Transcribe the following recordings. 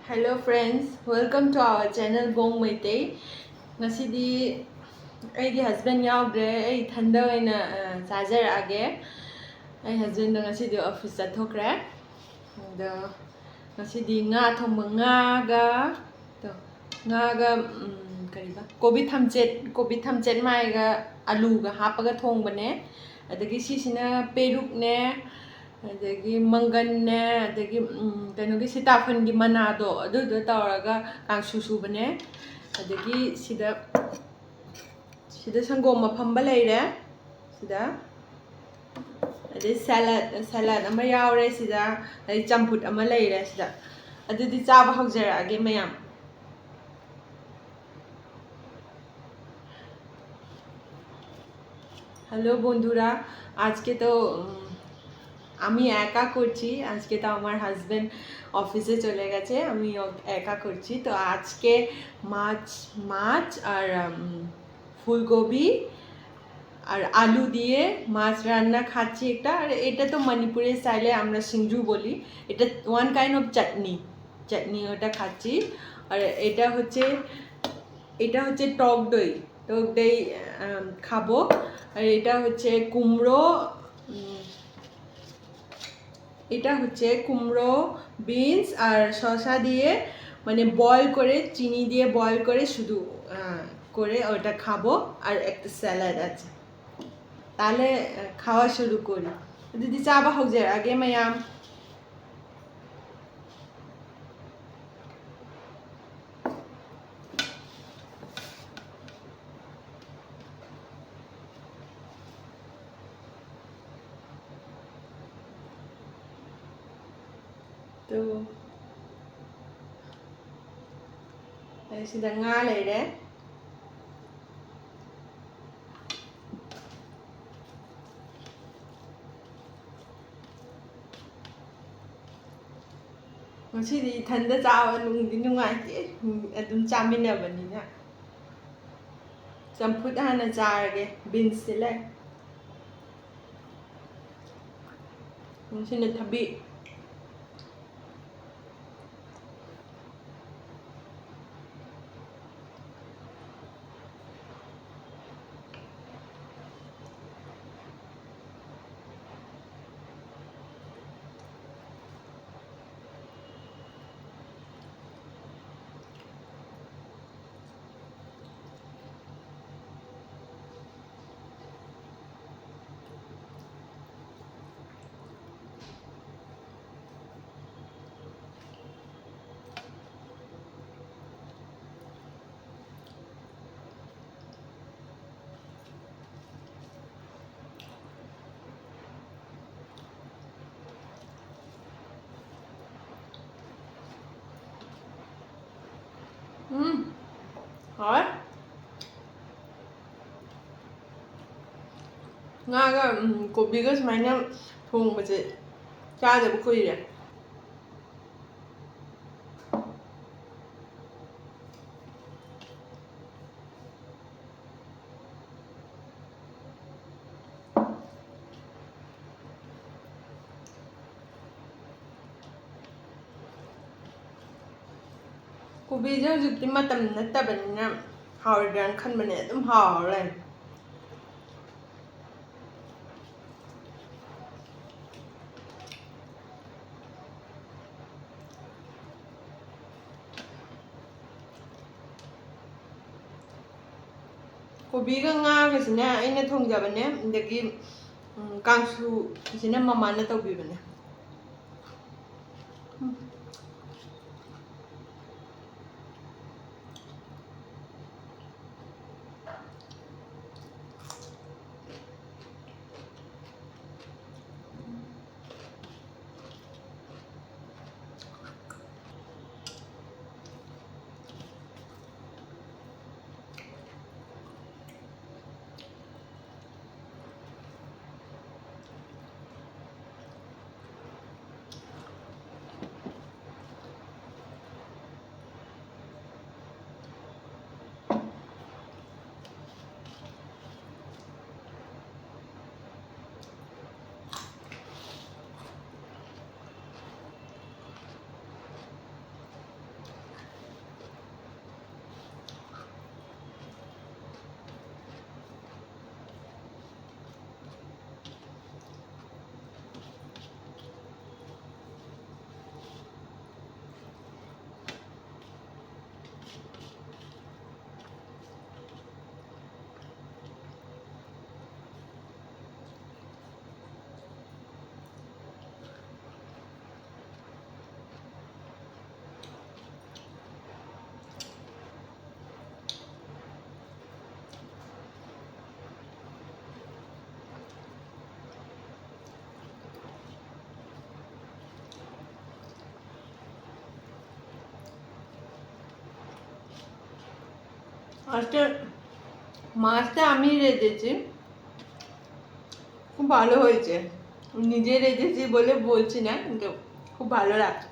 Hello friends, welcome to our channel Bong Maitei. Ngasidi aigi husband yaudre ai thanda oina chajarage. Ai husband ngasidi office chathokre. Da ngasidi nga thongba nga ga to nga ga kariba kobi thamchet mai ga alu ga hapaga thongbane. Adagi sisina peruk ne adagi mangan ne adagi kanogi sitafan gi manado adudo tawraga kangsu subane adagi sida sangom mafamba leire sida adai salad ama yaure sida adai champut ama leire sida adudi chaba haujarage mayam hello বন্ধুরা আজকে তো আমি একা করছি আজকে তো আমার husband অফিসে চলে গেছে আমি একা করছি তো আজকে মাছ আর ফুলকপি আর আলু দিয়ে মাছ রান্না খাচ্ছি একটা আর এটা তো মণিপুরের স্টাইলে আমরা সিংজু বলি এটা ওয়ান কাইন্ড অফ চাটনি ওটা খাচ্ছি আর এটা হচ্ছে টক দই খাবো আর এটা হচ্ছে কুমড়ো বিনস আর শসা দিয়ে মানে বয়েল করে চিনি দিয়ে বয়েল করে শুধু করে ওটা খাবো আর একটা স্যালাড আছে তাহলে খাওয়া শুরু করি দিদি চাবা হোক যে আগে mayam to ay sida nga leire ngasi di thanda chawa nungdi nungaite adum chaminabani na champut hana charage beans sile ngasi na thabi hỏi ngaga kobiga sumaina thongbase chadaba kuire kobiga hujikti matam nattabanina hawran khanbane adum hawre kobiga ngagasina aina thongjabane adagi kangsu sina mamana tawbibane আজকে মাছটা আমি রেঁধেছি, খুব ভালো হয়েছে। নিজে রেঁধেছি বলে বলছি না, কিন্তু খুব ভালো লাগছে।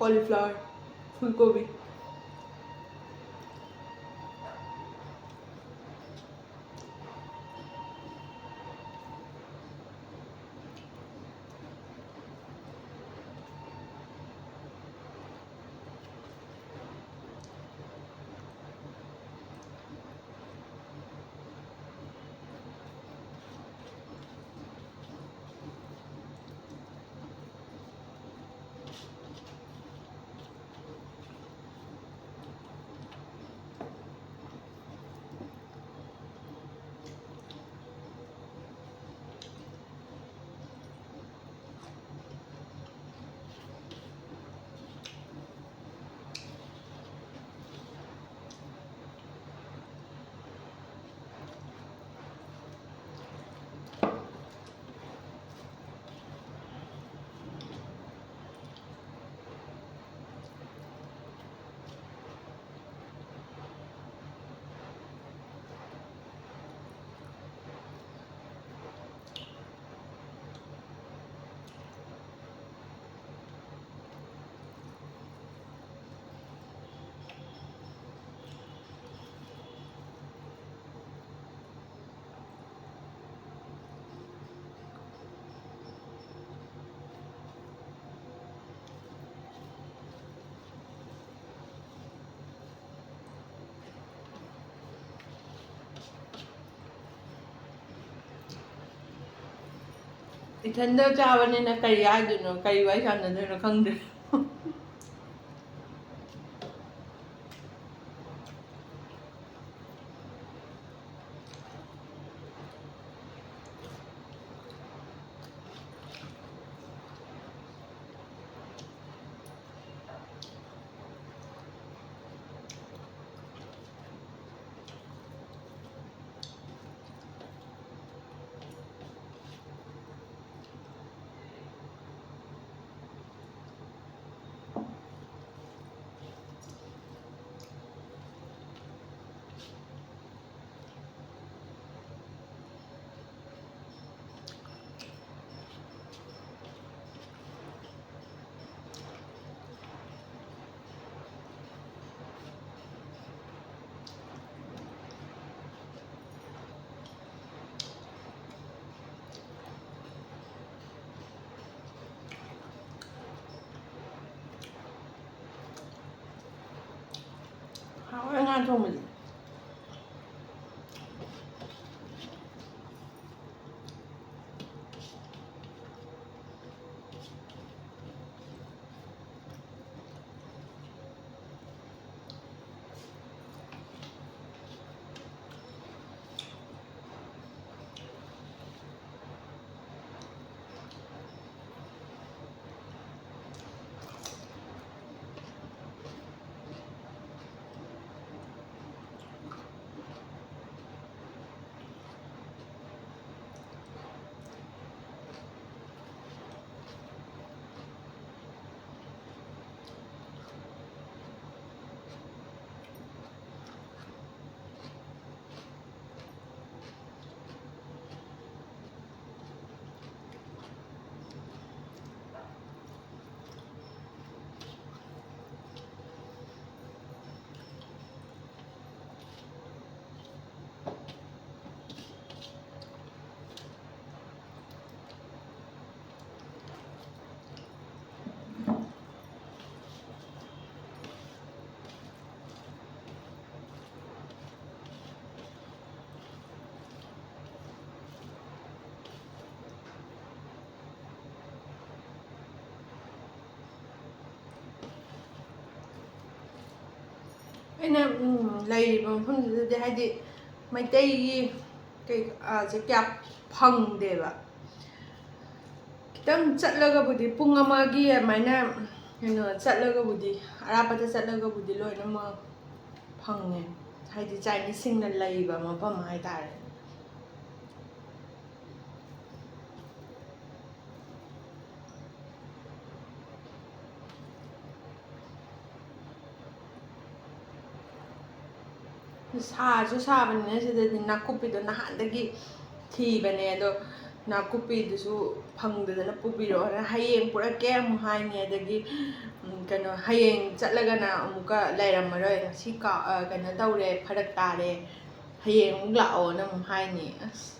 কলিফ্লাওয়ার, ফুলকপি। ꯏꯊꯟꯗ ꯆꯥꯕꯅꯤꯅ ꯀꯔꯤ ꯍꯥꯏꯗꯣꯏꯅꯣ, ꯀꯔꯤ ꯋꯥꯔꯤ ꯁꯥꯟꯅꯗꯣꯏꯅꯣ ꯈꯪꯗ꯭ꯔꯦ꯫ Hawai nga thong ꯑꯩꯅ ꯂꯩꯔꯤꯕ ꯃꯐꯝꯗꯨꯗꯗꯤ ꯍꯥꯏꯗꯤ ꯃꯩꯇꯩꯒꯤ ꯀꯩ ꯀꯌꯥ ꯐꯪꯗꯦꯕ, ꯈꯤꯇꯪ ꯆꯠꯂꯒꯕꯨꯗꯤ ꯄꯨꯡ ꯑꯃꯒꯤ ꯑꯗꯨꯃꯥꯏꯅ ꯀꯩꯅꯣ ꯆꯠꯂꯒꯕꯨꯗꯤ ꯑꯔꯥꯞꯄꯗ ꯆꯠꯂꯒꯕꯨꯗꯤ ꯂꯣꯏꯅꯃꯛ ꯐꯪꯉꯦ ꯍꯥꯏꯗꯤ ꯆꯥꯏꯅꯤꯁꯁꯤꯡꯅ ꯂꯩꯕ ꯃꯐꯝ ꯍꯥꯏꯇꯥꯔꯦ ꯁꯥꯁꯨ ꯁꯥꯕꯅꯤꯅ ꯁꯤꯗꯗꯤ ꯅꯥꯀꯨꯞꯄꯤꯗꯣ ꯅꯍꯥꯟꯗꯒꯤ ꯊꯤꯕꯅꯦ ꯑꯗꯣ ꯅꯥꯀꯨꯞꯄꯤꯗꯨꯁꯨ ꯐꯪꯗꯗꯅ ꯄꯨꯕꯤꯔꯛꯑꯣꯅ ꯍꯌꯦꯡ ꯄꯨꯔꯛꯀꯦ ꯑꯃꯨꯛ ꯍꯥꯏꯅꯤ ꯑꯗꯒꯤ ꯀꯩꯅꯣ ꯍꯌꯦꯡ ꯆꯠꯂꯒꯅ ꯑꯃꯨꯛꯀ ꯂꯩꯔꯝꯃꯔꯣꯏ ꯉꯁꯤ ꯀꯩꯅꯣ ꯇꯧꯔꯦ ꯐꯔꯛ ꯇꯥꯔꯦ ꯍꯌꯦꯡ ꯑꯃꯨꯛ ꯂꯥꯛꯑꯣꯅ ꯑꯃꯨꯛ ꯍꯥꯏꯅꯤ ꯑꯁ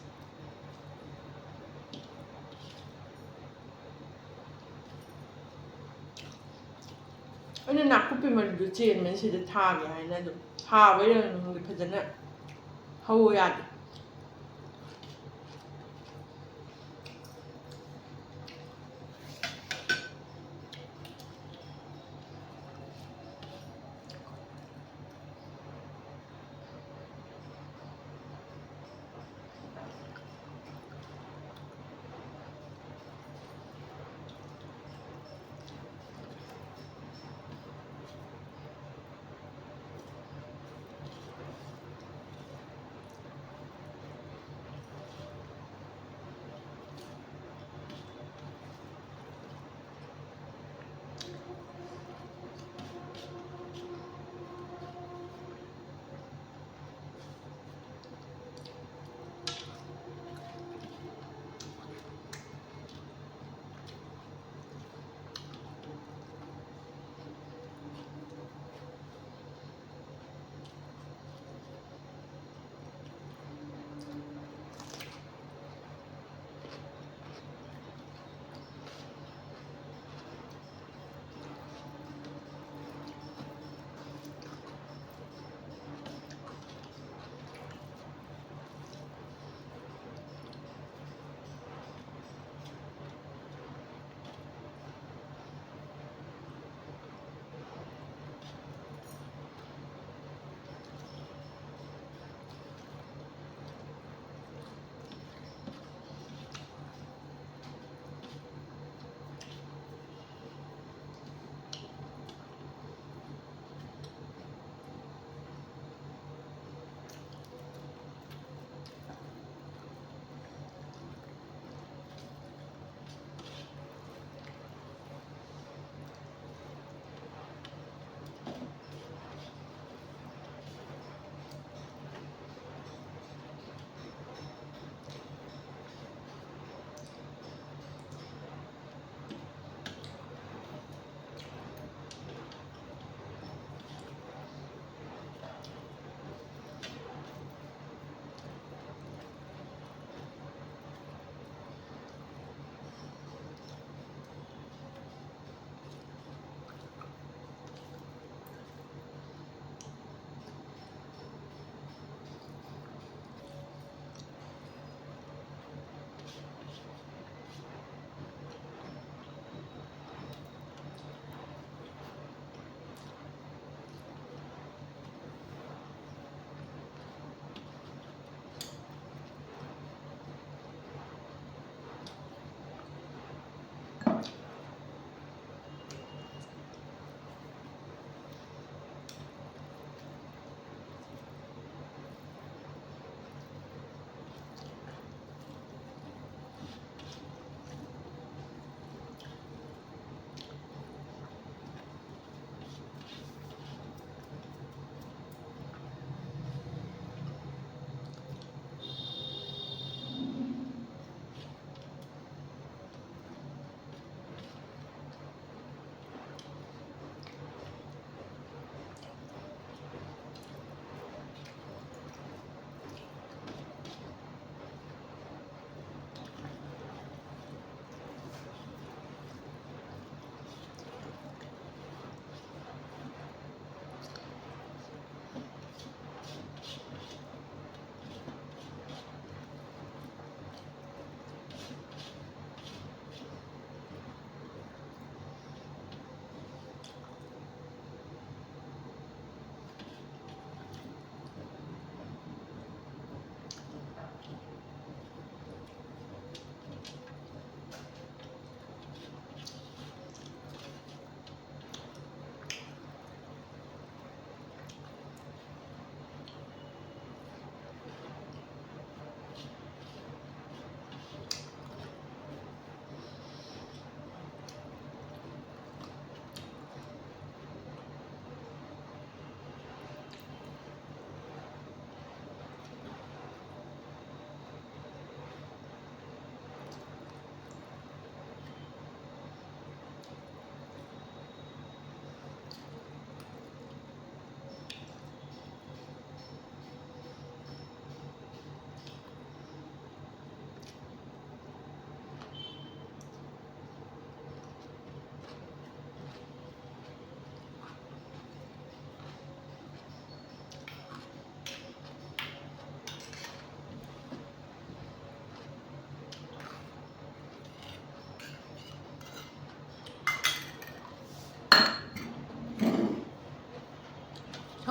ꯑꯩꯅ ꯅꯥꯀꯨꯞꯄꯤ ꯃꯔꯨꯗꯨ ꯆꯦꯟꯕꯅꯤ ꯁꯤꯗ ꯊꯥꯒꯦ ꯍꯥꯏꯅ ꯑꯗꯨꯝ ꯊꯥꯕꯩꯔ ꯈꯪꯗꯦ ꯐꯖꯅ ꯍꯧ ꯌꯥꯗꯦ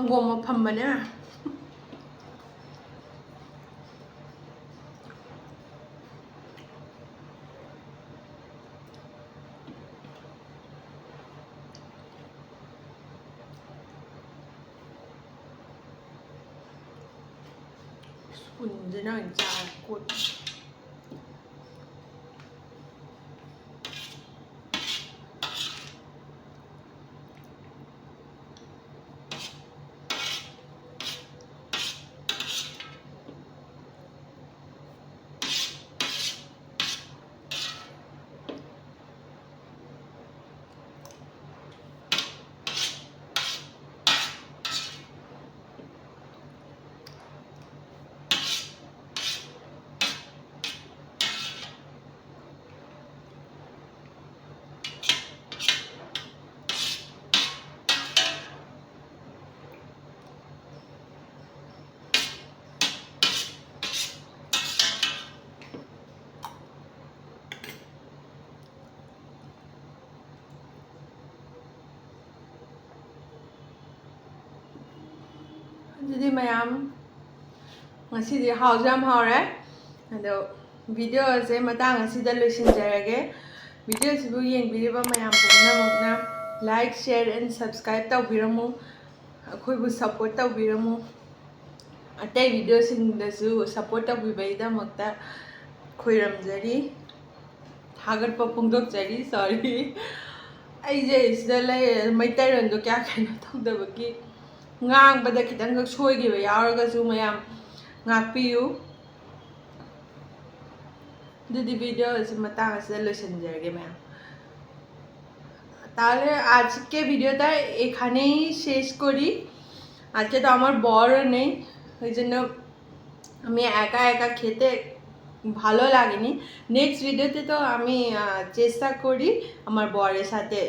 ꯁꯪꯒꯣꯝ ꯑꯐꯝꯕꯅꯦ ꯁ꯭ꯄꯨꯟꯁꯤꯅ ꯑꯣꯏꯅ ꯆꯥꯔꯦ ꯀꯣꯠ ꯑꯗꯨꯗꯤ ꯃꯌꯥꯝ ꯉꯁꯤꯗꯤ ꯍꯥꯎꯁꯨ ꯌꯥꯝ ꯍꯥꯎꯔꯦ ꯑꯗꯣ ꯚꯤꯗꯤꯑꯣꯁꯦ ꯃꯇꯥꯡ ꯑꯁꯤꯗ ꯂꯣꯏꯁꯤꯟꯖꯔꯒꯦ ꯚꯤꯗꯤꯑꯣꯁꯤꯕꯨ ꯌꯦꯡꯕꯤꯔꯤꯕ ꯃꯌꯥꯝ ꯄꯨꯝꯅꯃꯛꯅ ꯂꯥꯏꯛ ꯁꯤꯌꯔ ꯑꯦꯟ ꯁꯕꯁꯀ꯭ꯔꯥꯏꯕ ꯇꯧꯕꯤꯔꯝꯃꯨ ꯑꯩꯈꯣꯏꯕꯨ ꯁꯞꯄꯣꯔꯠ ꯇꯧꯕꯤꯔꯝꯃꯨ ꯑꯇꯩ ꯚꯤꯗꯤꯑꯣꯁꯤꯡꯗꯁꯨ ꯁꯞꯄꯣꯔꯠ ꯇꯧꯕꯤꯕꯒꯤꯗꯃꯛꯇ ꯈꯣꯏꯔꯝꯖꯔꯤ ꯊꯥꯒꯠꯄ ꯐꯣꯡꯗꯣꯛꯆꯔꯤ ꯁꯣꯔꯤ ꯑꯩꯁꯦ ꯁꯤꯗ ꯂꯩ ꯃꯩꯇꯩꯔꯣꯟꯗꯣ ꯀꯌꯥ ꯀꯩꯅꯣ ꯇꯧꯗꯕꯒꯤ ꯉꯥꯡꯕꯗ ꯈꯤꯇꯪꯈꯛ ꯁꯣꯏꯈꯤꯕ ꯌꯥꯎꯔꯒꯁꯨ मयाम ꯉꯥꯛꯄꯤꯌꯨ दीदी वीडियो से मतांग से लोचनजरगे मैम ताहले आज के वीडियो ता एखाने ही शेष करी आज के तो आमार बड़ नेই ওইজন্য আমি একা একা খেতে ভালো লাগেনি নেক্সট ভিডিওতে তো আমি চেষ্টা করি আমার বরের সাথে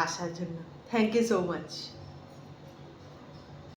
আসার জন্য থ্যাংক ইউ সো মাচ